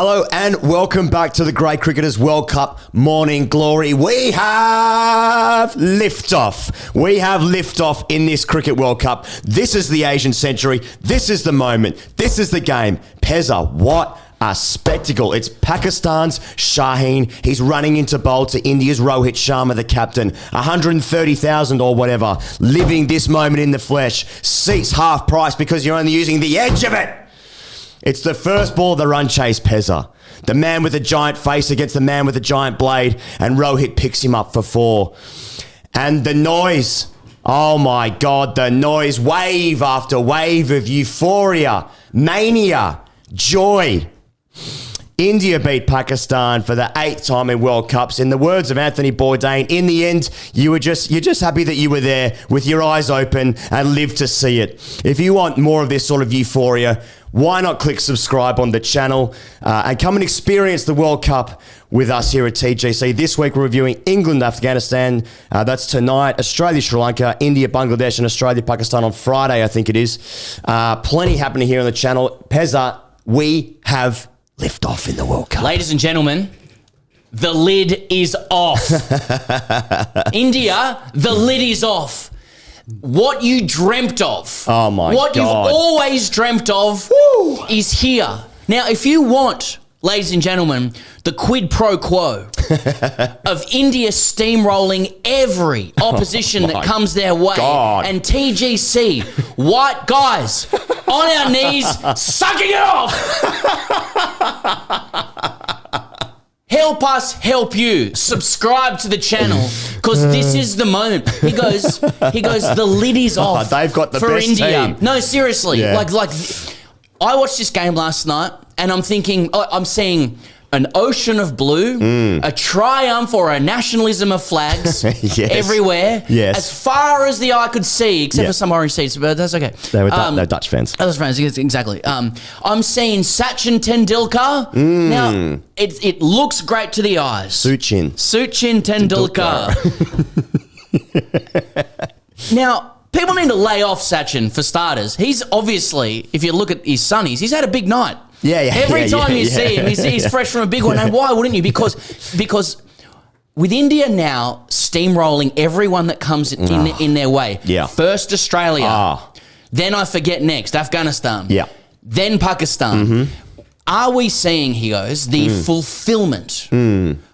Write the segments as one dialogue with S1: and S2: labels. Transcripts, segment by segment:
S1: Hello and welcome back to the Great Cricketers World Cup Morning Glory. We have liftoff. We have liftoff in this Cricket World Cup. This is the Asian century. This is the moment. This is the game. Pezza, what a spectacle. It's Pakistan's Shaheen. He's running into bowl to India's Rohit Sharma, the captain. 130,000 or whatever. Living this moment in the flesh. Seats half price because you're only using the edge of it. It's the first ball of the run chase, Pezza. The man with the giant face against the man with the giant blade, and Rohit picks him up for 4. And the noise, oh my God, the noise, wave after wave of euphoria, mania, joy. India beat Pakistan for the 8th time in World Cups. In the words of Anthony Bourdain, in the end, you're just happy that you were there with your eyes open and lived to see it. If you want more of this sort of euphoria, why not click subscribe on the channel and come and experience the World Cup with us here at TGC. This week we're reviewing England, Afghanistan. That's tonight. Australia, Sri Lanka, India, Bangladesh, and Australia, Pakistan on Friday, I think it is. Plenty happening here on the channel. Pezza, we have liftoff in the World Cup.
S2: Ladies and gentlemen, the lid is off. India, the lid is off. What you dreamt of,
S1: oh my
S2: what
S1: God,
S2: you've always dreamt of is here. Now, if you want, ladies and gentlemen, the quid pro quo of India steamrolling every opposition that comes their way, and TGC, white guys, on our knees, sucking it off. Help us help you. Subscribe to the channel because this is the moment. He goes, the lid is off.
S1: They've got the
S2: for
S1: best
S2: India.
S1: team.
S2: No, seriously.
S1: Yeah.
S2: Like I watched this game last night and I'm thinking, I'm seeing an ocean of blue, a triumph or a nationalism of flags everywhere, as far as the eye could see, except for some orange seats, but that's okay.
S1: They were they're Dutch fans.
S2: Dutch fans, exactly. I'm seeing Sachin Tendulkar. Now, it looks great to the eyes.
S1: Sachin
S2: Tendulkar. Now, people need to lay off Sachin for starters. He's obviously, if you look at his son, he's had a big night. Every time you see him, he's fresh from a big one. And why wouldn't you? Because with India now steamrolling everyone that comes in their way. First Australia. Then I forget next, Afghanistan. Then Pakistan. Are we seeing, he goes, the fulfillment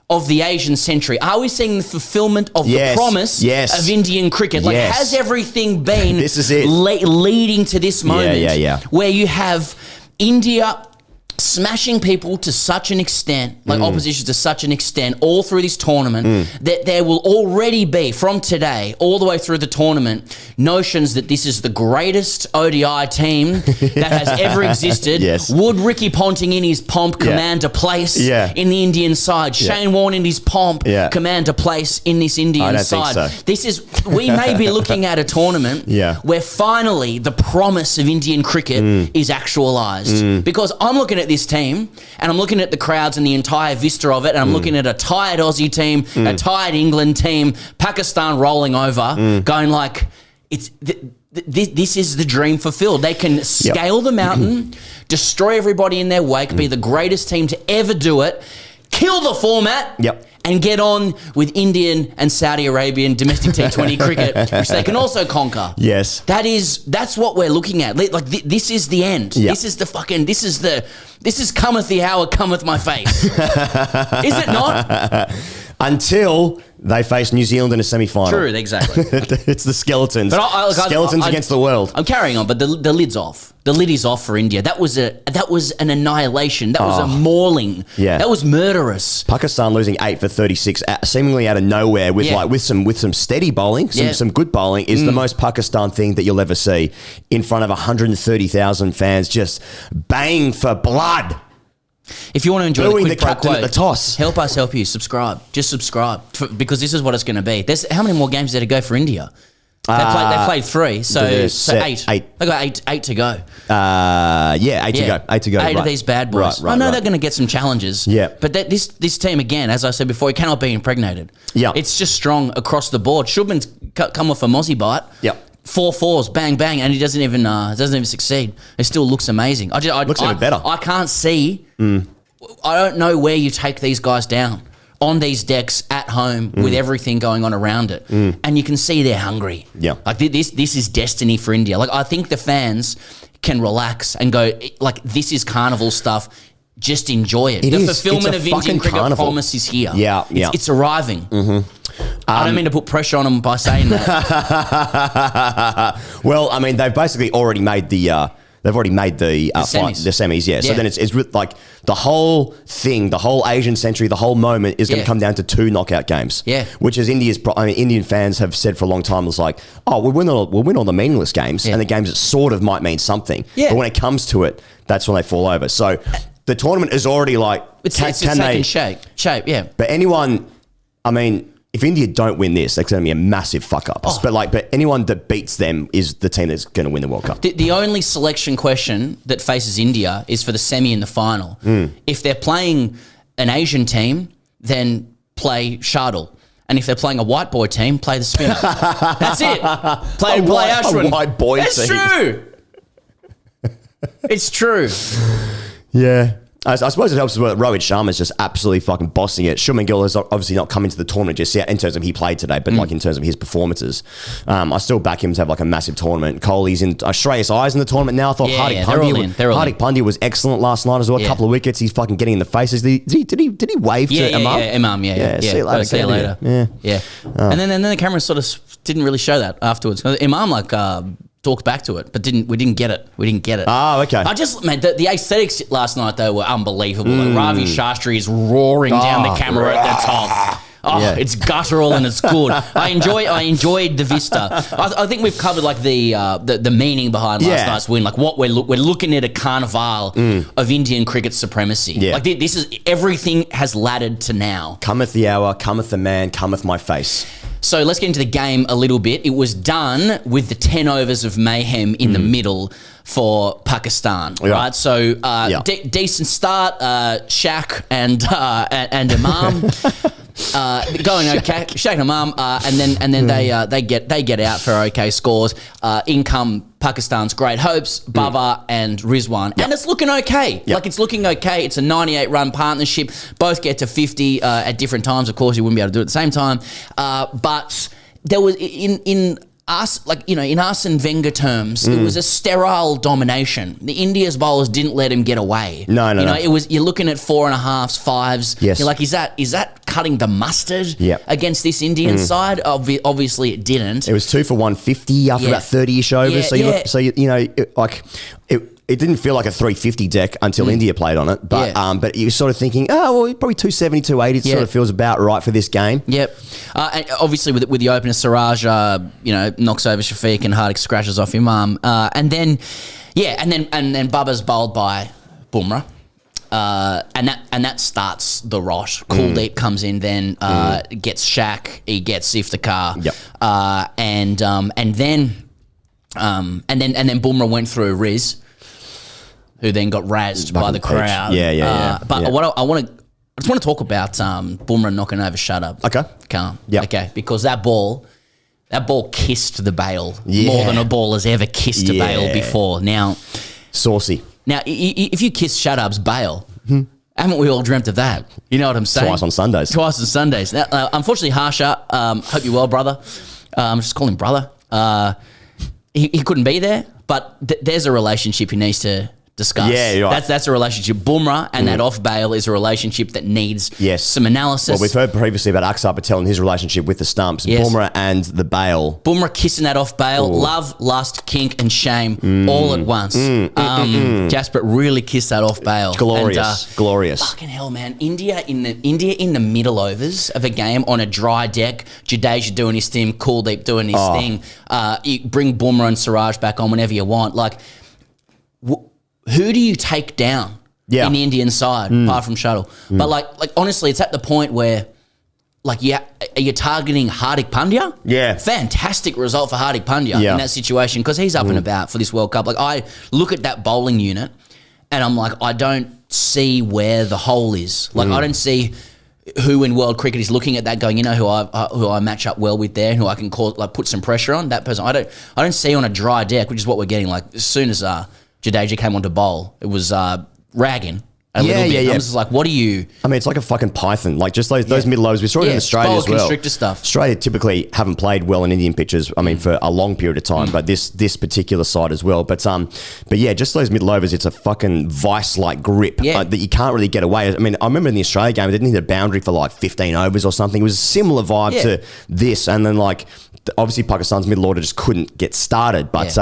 S2: of the Asian century? Are we seeing the fulfillment of the promise of Indian cricket? Like, has everything been
S1: this is it.
S2: Leading to this moment where you have India smashing people to such an extent, like opposition to such an extent, all through this tournament, that there will already be, from today, all the way through the tournament, notions that this is the greatest ODI team that has ever existed. Would Ricky Ponting in his pomp command a place in the Indian side? Shane Warne in his pomp command a place in this Indian side?
S1: Think so.
S2: This is, we may be looking at a tournament where finally the promise of Indian cricket is actualised. Because I'm looking at this team and I'm looking at the crowds and the entire vista of it, and I'm looking at a tired Aussie team, a tired England team, Pakistan rolling over, going like, this is the dream fulfilled. They can scale the mountain, destroy everybody in their wake, be the greatest team to ever do it, kill the format, and get on with Indian and Saudi Arabian domestic T20 cricket, which they can also conquer. That's what we're looking at. Like, this is the end. This is the fucking, this is cometh the hour, cometh my face. Is it not?
S1: Until they face New Zealand in a semi-final.
S2: True, exactly.
S1: It's the skeletons. But skeletons against the world.
S2: I'm carrying on, but the lid's off. The lid is off for India. That was an annihilation. That was a mauling. That was murderous.
S1: Pakistan losing 8 for 36, seemingly out of nowhere, with some steady bowling, some good bowling, is the most Pakistan thing that you'll ever see in front of 130,000 fans, just baying for blood.
S2: If you want to enjoy
S1: Booing
S2: the
S1: the captain at the toss.
S2: Help us help you. Subscribe. Just subscribe, because this is what it's going to be. How many more games did it go for India? They played 3, so 8. They got eight to go.
S1: 8 to go. 8 to go.
S2: 8 of these bad boys. I know they're going to get some challenges. But this team, again, as I said before, it cannot be impregnated. It's just strong across the board. Shubman's come off a mozzie bite. 4 fours, bang, bang, and he doesn't even succeed. It still looks amazing.
S1: Looks even better.
S2: I can't see I don't know where you take these guys down on these decks at home with everything going on around it. And you can see they're hungry.
S1: Yeah.
S2: Like this is destiny for India. Like I think the fans can relax and go, like, this is carnival stuff. Just enjoy it. The fulfillment of Indian cricket promise is here.
S1: Yeah, yeah.
S2: It's arriving. I don't mean to put pressure on them by saying that.
S1: Well, I mean, they've basically already made the semis, yeah. So then it's like the whole thing, the whole Asian century, the whole moment is going to come down to 2 knockout games.
S2: Yeah.
S1: Which is Indian fans have said for a long time, it's like, oh, we'll win all the meaningless games and the games that sort of might mean something. Yeah. But when it comes to it, that's when they fall over. So the tournament is already like,
S2: it's taking shape, yeah.
S1: But anyone, I mean, if India don't win this, that's going to be a massive fuck up. Oh. But anyone that beats them is the team that's going to win the World Cup.
S2: The only selection question that faces India is for the semi and the final. If they're playing an Asian team, then play Shardul. And if they're playing a white boy team, play the spinner. That's it. Play Ashwin.
S1: A white boy team.
S2: It's true. It's true.
S1: Yeah. I suppose it helps as well that Rohit Sharma's just absolutely fucking bossing it. Shubman Gill has obviously not come into the tournament just yet in terms of he played today, but like in terms of his performances. I still back him to have like a massive tournament. Kohli's in, Shreyas Iyer's in the tournament now. I thought Hardik Pandya was excellent last night as well. A couple of wickets. He's fucking getting in the faces. Did he wave to Imam?
S2: Yeah, Imam, yeah.
S1: See you later.
S2: See you later. Yeah. And then the camera sort of didn't really show that afterwards. Imam talked back to it, but we didn't get it.
S1: Oh, okay.
S2: I just, man, the aesthetics last night though were unbelievable. Like Ravi Shastri is roaring down the camera at the top. It's guttural and it's good. I enjoyed the vista. I think we've covered like the meaning behind last night's win. Like what we're looking at a carnival of Indian cricket supremacy. Yeah. Like this is everything has laddered to now.
S1: Cometh the hour, cometh the man, cometh my face.
S2: So let's get into the game a little bit. It was done with the 10 overs of mayhem in the middle for Pakistan, right? So decent start. Shaq and Imam going okay. Shaq and Imam, and then they get out for okay scores. In come Pakistan's great hopes, Baba and Rizwan. And it's looking okay. Like it's looking okay. It's a 98-run partnership. Both get to 50 at different times. Of course, you wouldn't be able to do it at the same time. But there was in Arsene Wenger terms, it was a sterile domination. The India's bowlers didn't let him get away.
S1: No.
S2: It was, you're looking at 4.5s, 5s.
S1: Yes.
S2: You're like, is that cutting the mustard against this Indian side? Obviously, it didn't.
S1: It was 2 for 150 after about 30-ish overs. It didn't feel like a 350 deck until India played on it, but you were sort of thinking, probably 270, 280 sort of feels about right for this game.
S2: Yep. And obviously with the opener, Siraj, knocks over Shafiq and Hardik scratches off Imam. And then Baba's bowled by Bumrah. And that starts the rot. Kuldeep comes in, then gets Shaq, he gets Iftikhar.
S1: Yep.
S2: And then Bumrah went through Riz, who then got razzed by the crowd. But what I just want to talk about Bumrah knocking over Shadab.
S1: Okay.
S2: Calm.
S1: Yeah.
S2: Okay. Because that ball kissed the bail more than a ball has ever kissed a bail before. Now,
S1: saucy.
S2: Now, if you kiss Shadab's bail, haven't we all dreamt of that? You know what I'm saying?
S1: Twice on Sundays.
S2: Now, unfortunately, Harsha, hope you're well, brother. Just call him brother. He couldn't be there, but there's a relationship he needs to discuss.
S1: Yeah, you're right.
S2: That's a relationship. Bumrah and that off bail is a relationship that needs some analysis.
S1: Well, we've heard previously about Akshar Patel and his relationship with the stumps. Yes. Bumrah and the bail.
S2: Bumrah kissing that off bail. Ooh. Love, lust, kink, and shame all at once. Jasper really kissed that off bail.
S1: Glorious. Glorious.
S2: Fucking hell, man. India in the middle overs of a game on a dry deck. Jadeja doing his thing. Kuldeep doing his thing. You bring Bumrah and Siraj back on whenever you want. Like, who do you take down in the Indian side apart from Shuttle? But like honestly, it's at the point where you're targeting Hardik Pandya.
S1: Yeah,
S2: fantastic result for Hardik Pandya in that situation because he's up and about for this World Cup. Like I look at that bowling unit and I'm like, I don't see where the hole is. Like I don't see who in world cricket is looking at that going, you know, who I match up well with there and who I can put some pressure on. That person, I don't see on a dry deck, which is what we're getting. Like as soon as Jadeja came on to bowl, it was ragging. a little bit. I'm just like, what are you?
S1: I mean, it's like a fucking python. Like just those middle overs. We saw it in Australia as well.
S2: Constrictor stuff.
S1: Australia typically haven't played well in Indian pitches. I mean, for a long period of time, but this particular side as well. But yeah, just those middle overs. It's a fucking vice-like grip that you can't really get away. I mean, I remember in the Australia game, they didn't hit a boundary for like 15 overs or something. It was a similar vibe to this, and then like obviously Pakistan's middle order just couldn't get started. But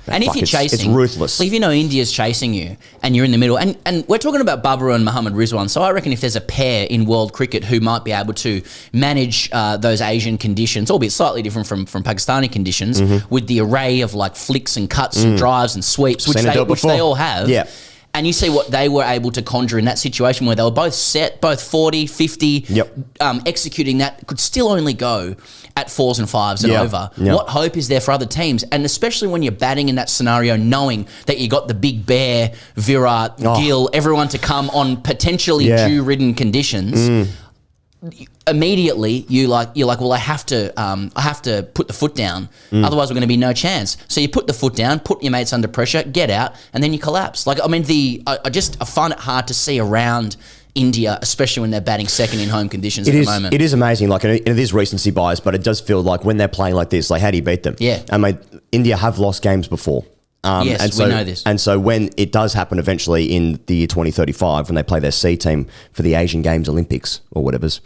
S2: and if you're chasing,
S1: it's ruthless.
S2: If you know India's chasing you and you're in the middle, and we're talking about Babur and Mohammad Rizwan, so I reckon if there's a pair in world cricket who might be able to manage those Asian conditions, albeit slightly different from Pakistani conditions, with the array of like flicks and cuts and drives and sweeps, which they all have. Yeah. And you see what they were able to conjure in that situation where they were both set, both 40, 50, executing that could still only go at 4s and 5s and over. What hope is there for other teams? And especially when you're batting in that scenario, knowing that you got the big Bear, Virat, Gill, everyone to come on potentially dew-ridden conditions. Immediately you're like, well, I have to put the foot down, otherwise we're going to be no chance. So you put the foot down, put your mates under pressure, get out, and then you collapse. Like, I mean, I find it hard to see around India, especially when they're batting second in home conditions at the moment. It
S1: is amazing. Like, it is recency bias, but it does feel like when they're playing like this, like, how do you beat them?
S2: Yeah.
S1: I mean, India have lost games before.
S2: Yes, and so, we know this.
S1: And so when it does happen eventually in the year 2035, when they play their C team for the Asian Games Olympics or whatever's,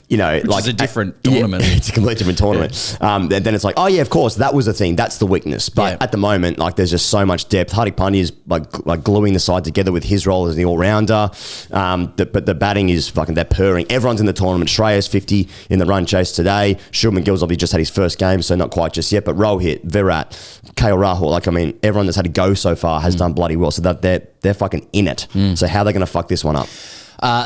S1: you know,
S2: which
S1: like
S2: is a different tournament.
S1: It's a completely different tournament. Then it's like, oh yeah, of course, that was the thing. That's the weakness. But at the moment, like, there's just so much depth. Hardik Pandya is like gluing the side together with his role as the all-rounder. But the batting is fucking, they're purring. Everyone's in the tournament. Shreya's 50 in the run chase today. Shubman Gill's obviously just had his first game, so not quite just yet. But Rohit, Virat, KL Rahul, like, I mean, everyone that's had a go so far has done bloody well. So that they're fucking in it. So how are they going to fuck this one up?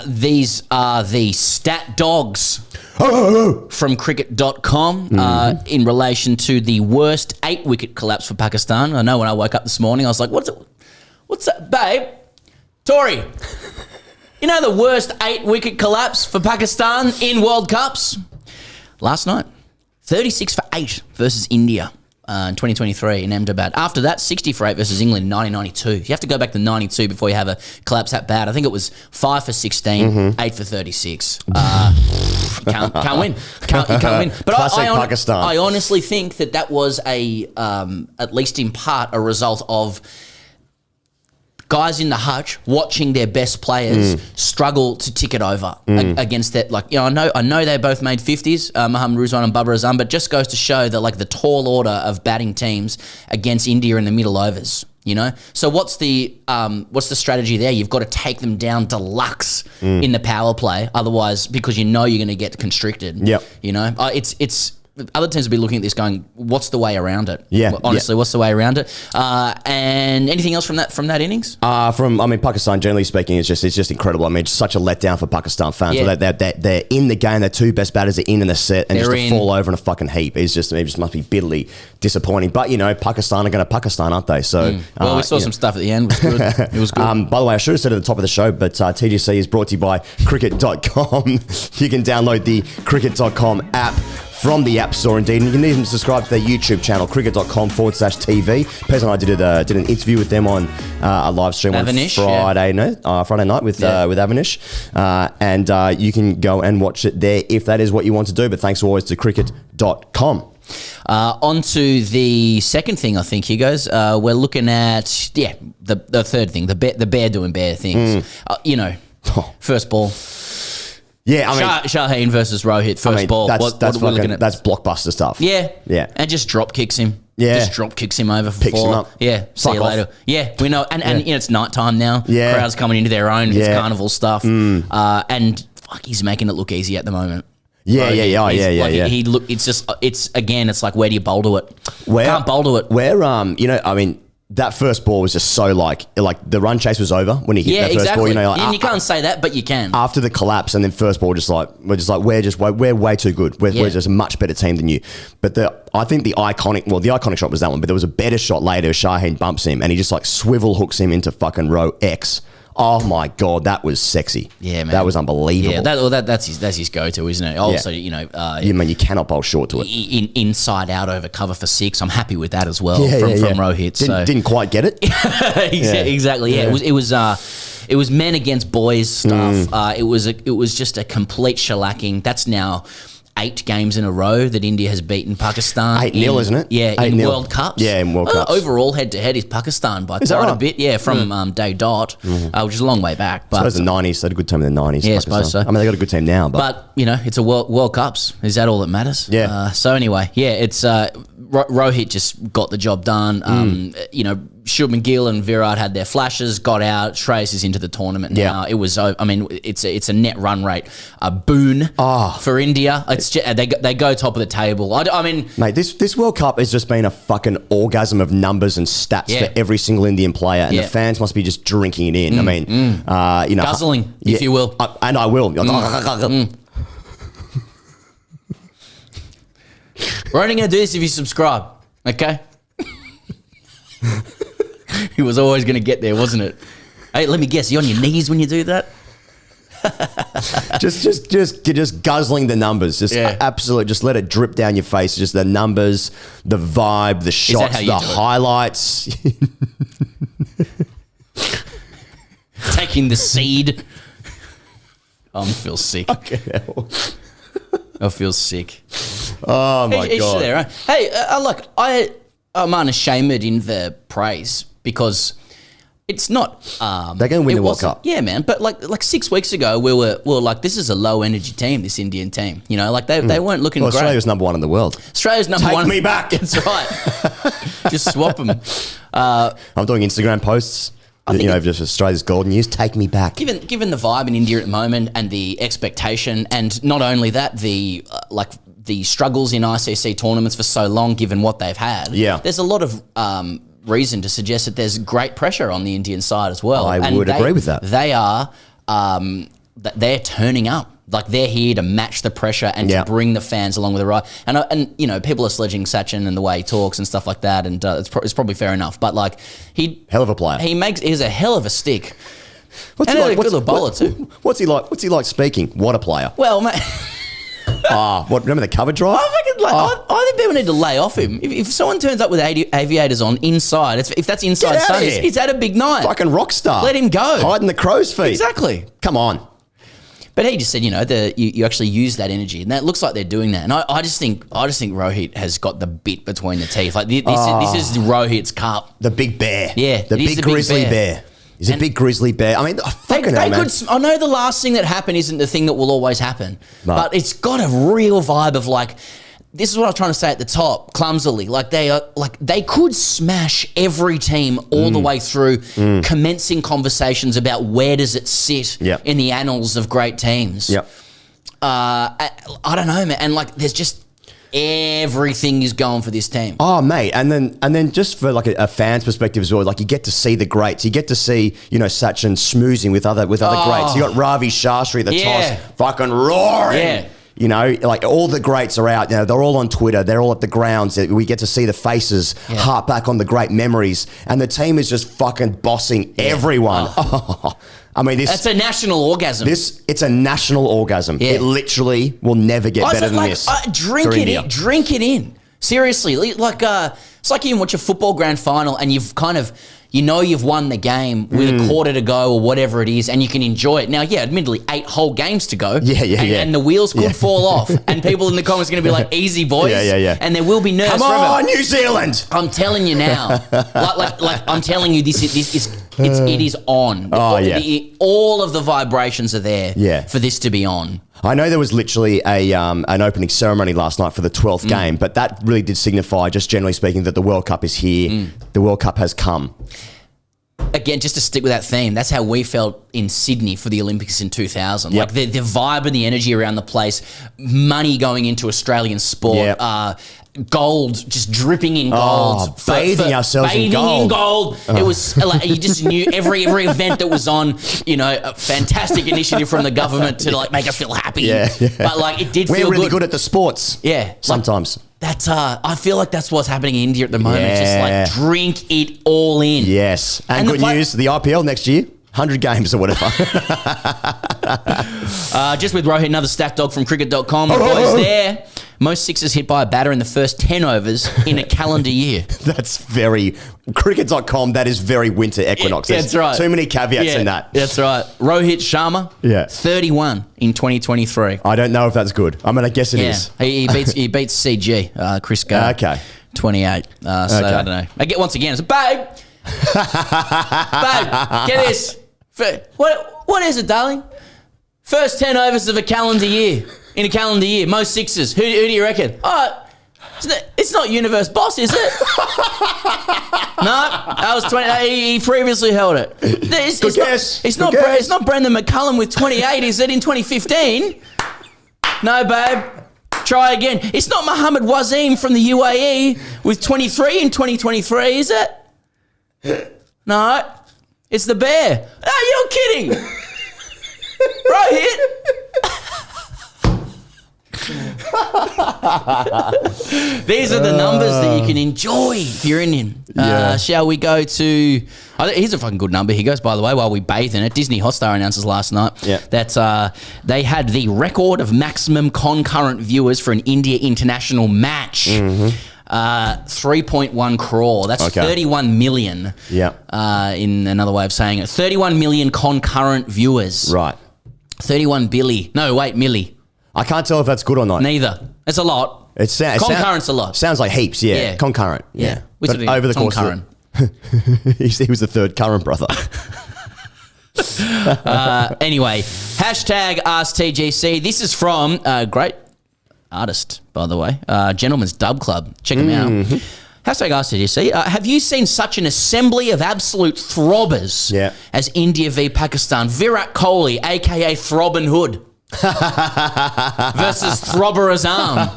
S2: These are the stat dogs from cricket.com in relation to the worst 8-wicket collapse for Pakistan. I know when I woke up this morning, I was like, what's that? Babe, Tori, you know the worst 8-wicket collapse for Pakistan in World Cups? Last night, 36 for 8 versus India. In 2023 in Ahmedabad. After that, 60 for 8 versus England in 1992. You have to go back to 92 before you have a collapse that bad. I think it was 5 for 16, 8 for 36. Can't win. You can't win. But
S1: Pakistan.
S2: I honestly think that was at least in part, a result of guys in the hutch watching their best players struggle to tick it over against that. Like, you know, I know they both made 50s, Mohammad Rizwan and Babur Azam, but just goes to show that, like, the tall order of batting teams against India in the middle overs. You know, so what's the strategy there? You've got to take them down deluxe in the power play, otherwise, because you know you're going to get constricted. Yep. You know, it's. Other teams will be looking at this going, what's the way around it? Yeah. Honestly, what's the way around it? And anything else from that innings?
S1: Pakistan, generally speaking, it's just incredible. I mean, it's such a letdown for Pakistan fans. Yeah. They're in the game. Their two best batters are in the set, and just to fall over in a fucking heap it just must be bitterly disappointing. But, you know, Pakistan are going to Pakistan, aren't they? So,
S2: well, we saw some stuff at the end. It was good. It was good.
S1: By the way, I should have said at the top of the show, but TGC is brought to you by cricket.com. You can download the cricket.com app from the App Store, indeed. And you can even subscribe to their YouTube channel, cricket.com/TV. Pez and I did an interview with them on a live stream
S2: Avanish,
S1: on Friday night with Avanish. And you can go and watch it there if that is what you want to do. But thanks always to cricket.com.
S2: On to the second thing, I think, Higgins. We're looking at, the third thing, the bear doing bear things. First ball.
S1: Yeah, I mean,
S2: Shaheen versus Rohit, first ball.
S1: That's looking at? That's blockbuster stuff.
S2: Yeah. And just drop kicks him.
S1: Yeah.
S2: Just drop kicks him over for
S1: Picks
S2: 4.
S1: him up.
S2: Yeah. See you later. Yeah, we know. And you know, it's nighttime now. Yeah. Crowds coming into their own. It's carnival stuff. And fuck, he's making it look easy at the moment.
S1: Yeah.
S2: It's like, where do you bowl to it? Can't bowl to it.
S1: That first ball was just so like the run chase was over when he hit that first ball. You know,
S2: and you can't say that, but you can.
S1: After the collapse and then first ball, we're way too good. We're just a much better team than you. But I think the iconic shot was that one, but there was a better shot later. Shaheen bumps him and he just like swivel hooks him into fucking row X. Oh my God, that was sexy.
S2: Yeah, man.
S1: That was unbelievable.
S2: Yeah, that's his go-to, isn't it? Also, you know,
S1: you cannot bowl short to it.
S2: Inside out over cover for 6. I'm happy with that as well from Rohit.
S1: Didn't quite get it.
S2: Exactly. Yeah, it was men against boys stuff. It was just a complete shellacking. That's now 8 games in a row that India has beaten Pakistan.
S1: 8-0, isn't it?
S2: Yeah,
S1: 8-0.
S2: in World Cups.
S1: Yeah, in World Cups.
S2: Overall, head-to-head is Pakistan by quite a bit. Yeah, from day dot, which is a long way back. But
S1: I suppose the 90s, they had a good team in the 90s.
S2: Yeah,
S1: Pakistan.
S2: I suppose so.
S1: I mean, they got a good team now.
S2: But you know, it's a World Cups. Is that all that matters?
S1: Yeah.
S2: So anyway, yeah, it's Rohit just got the job done. You know, Shubman Gill and Virat had their flashes, got out. Shreyas is into the tournament now. It was, I mean, it's a net run rate, a boon for India. It's just, they go top of the table. I mean,
S1: mate, this World Cup has just been a fucking orgasm of numbers and stats for every single Indian player, and the fans must be just drinking it in. I mean, you know,
S2: guzzling, if you will,
S1: and I will.
S2: We're only going to do this if you subscribe, okay? He was always going to get there, wasn't it? Hey, let me guess, you on your knees when you do that?
S1: just guzzling the numbers. Just absolute. Just let it drip down your face. Just the numbers, the vibe, the shots, the highlights.
S2: Taking the seed. I feel sick. I feel sick.
S1: Oh my God.
S2: There, right? Hey, look, I'm unashamed in the praise because it's not.
S1: They're going to win the World Cup.
S2: Yeah, man. But like 6 weeks ago, we were like, this is a low energy team. This Indian team, you know, like they weren't looking great.
S1: Australia was number 1 in the world.
S2: Australia's number 1.
S1: Take me back.
S2: That's right. Just swap them.
S1: I'm doing Instagram posts. You know, just Australia's golden years. Take me back.
S2: Given the vibe in India at the moment and the expectation, and not only that, the struggles in ICC tournaments for so long, given what they've had. Yeah, there's a lot of reason to suggest that there's great pressure on the Indian side as well.
S1: I would agree with that.
S2: They are, they're turning up. Like they're here to match the pressure and to bring the fans along with the ride. And you know, people are sledging Sachin and the way he talks and stuff like that, and it's probably fair enough. But like
S1: hell of a player.
S2: He's a hell of a stick.
S1: What's
S2: and
S1: he like?
S2: A good little bowler too.
S1: What's he like? What's he like speaking? What a player.
S2: Well, mate.
S1: What? Remember the cover drive?
S2: I think people need to lay off him. If someone turns up with aviators on inside, if that's inside studies, he's had a big night.
S1: Fucking rock star.
S2: Let him go.
S1: Hiding the crow's feet.
S2: Exactly.
S1: Come on.
S2: But he just said, you know, you actually use that energy, and that looks like they're doing that. And I just think Rohit has got the bit between the teeth. Like this is Rohit's cup.
S1: The big bear.
S2: Yeah,
S1: the big grizzly bear. He's a big grizzly bear. I mean,
S2: I know the last thing that happened isn't the thing that will always happen, but it's got a real vibe of like, this is what I was trying to say at the top, clumsily. Like they could smash every team all the way through, commencing conversations about where does it sit in the annals of great teams. Yep. I don't know, man. And like, there's just everything is going for this team.
S1: Oh, mate. And then just for like a fan's perspective as well, like you get to see the greats. You get to see, you know, Sachin schmoozing with other greats. You got Ravi Shastri at the toss, fucking roaring. Yeah. You know, like all the greats are out. You know, they're all on Twitter. They're all at the grounds. We get to see the faces, harp back on the great memories. And the team is just fucking bossing everyone. I mean, that's
S2: a national orgasm.
S1: It's a national orgasm. Yeah. It literally will never get better than this.
S2: Drink it in. Seriously, like it's like you watch a football grand final and you've kind of, you know, you've won the game with a quarter to go or whatever it is, and you can enjoy it. Now, admittedly, 8 whole games to go. And the wheels could fall off, and people in the comments are going to be like, "Easy, boys." And there will be nerves.
S1: Come on, New Zealand!
S2: I'm telling you now, like I'm telling you, it is on. All of the vibrations are there for this to be on.
S1: I know there was literally an opening ceremony last night for the 12th game, but that really did signify, just generally speaking, that the World Cup is here. The World Cup has come.
S2: Again, just to stick with that theme, that's how we felt in Sydney for the Olympics in 2000. Like the vibe and the energy around the place, money going into Australian sport, gold just dripping in gold,
S1: bathing ourselves in gold.
S2: It was like you just knew every event that was on. You know, a fantastic initiative from the government to like make us feel happy. But like it did.
S1: We're really good at the sports. Sometimes.
S2: That's I feel like that's what's happening in India at the moment. Just like drink it all in.
S1: Yes, and good news: the IPL next year. 100 games or whatever.
S2: Just with Rohit, another stat dog from cricket.com. The boys there. Most sixes hit by a batter in the first 10 overs in a calendar year.
S1: That's very... Cricket.com, that is very winter equinox.
S2: That's right.
S1: Too many caveats in that.
S2: That's right. Rohit Sharma, 31 in 2023.
S1: I don't know if that's good. I mean, I guess it is.
S2: He beats CG, Chris Gale.
S1: Okay.
S2: 28. So I don't know. Once again, it's babe. Babe, get this. What is it, darling? First 10 overs of a calendar year. In a calendar year, most sixes. Who do you reckon? Oh, it's not Universe Boss, is it? No, that was 20. He previously held it. It's not Brendan McCullum with 28, is it, in 2015? No, babe. Try again. It's not Mohammed Wazeem from the UAE with 23 in 2023, is it? No, it's the Bear. Oh, you're kidding. Right here. These are the numbers that you can enjoy if you're Indian. Shall we go to... here's a fucking good number. He goes, by the way, while we bathe in it. Disney Hotstar announces last night that they had the record of maximum concurrent viewers for an India international match. 3.1 crore. That's 31 million. In another way of saying it. 31 million concurrent viewers.
S1: Right.
S2: 31 billy. No, wait, milli. I
S1: can't tell if that's good or not.
S2: Neither. It's a lot. Concurrent's a lot.
S1: Sounds like heaps, yeah. Concurrent, yeah.
S2: But over the course of
S1: he was the third current brother.
S2: Anyway, hashtag AskTGC. This is from a great artist, by the way, Gentleman's Dub Club. Check him out. Hashtag AskTGC. Have you seen such an assembly of absolute throbbers as India v Pakistan? Virat Kohli, a.k.a. Throbbin Hood. Versus Throbber Azam.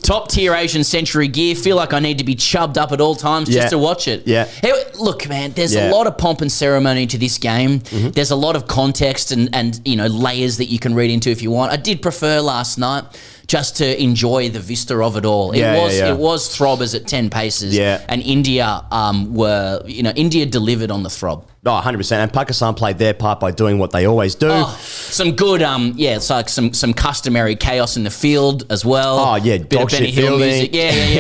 S2: Top tier Asian century gear. Feel like I need to be chubbed up at all times just to watch it. Hey, look, man, there's a lot of pomp and ceremony to this game. There's a lot of context and layers that you can read into if you want. I did prefer last night just to enjoy the vista of it all. It was throbbers at 10 paces. And India India delivered on the throb.
S1: Oh, 100%. And Pakistan played their part by doing what they always do.
S2: Oh, some good, it's like some customary chaos in the field as well.
S1: Oh, yeah,
S2: bit of Benny Hill music.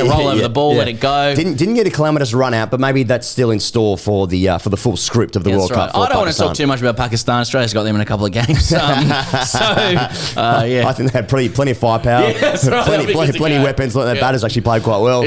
S2: Roll over the ball, let it go.
S1: Didn't get a calamitous run out, but maybe that's still in store for the full script of the World Cup.
S2: I don't want to talk too much about Pakistan. Australia's got them in a couple of games.
S1: I think they had plenty of firepower. Yeah, that's right. plenty of weapons. Their batters actually played quite well.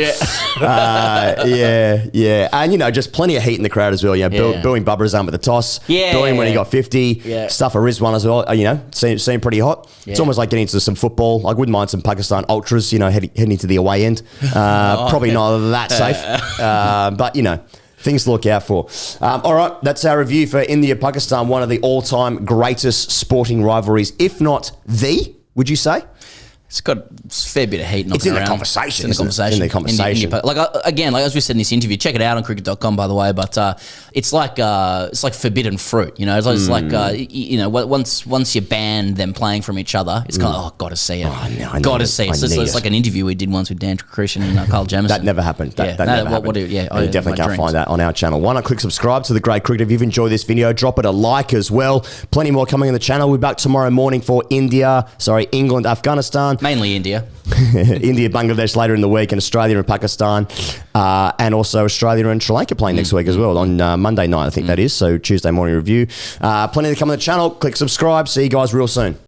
S1: And just plenty of heat in the crowd as well. Booing Bubba Azam at the toss. Booing when he got 50. Stuff for Rizwan as well. Seemed pretty hot. It's almost like getting into some football. I wouldn't mind some Pakistan ultras. Heading into the away end. Probably not that safe. But things to look out for. All right, that's our review for India-Pakistan, one of the all-time greatest sporting rivalries, if not the, would you say?
S2: It's got a fair bit of heat.
S1: It's in the conversation. It's in the conversation.
S2: As we said in this interview, check it out on cricket.com, by the way. But it's like forbidden fruit. It's like once you ban them playing from each other, it's kind of got to see it. Got to see it. So it's like an interview we did once with Dan Christian and Carl Jamison.
S1: That never happened. That never happened. You definitely can't find that on our channel. Why not click subscribe to The Great Cricket? If you've enjoyed this video, drop it a like as well. Plenty more coming on the channel. We'll be back tomorrow morning for England, Afghanistan.
S2: Mainly India.
S1: India, Bangladesh later in the week, and Australia and Pakistan, and also Australia and Sri Lanka playing next week as well on Monday night, I think that is. So Tuesday morning review. Plenty to come on the channel. Click subscribe. See you guys real soon.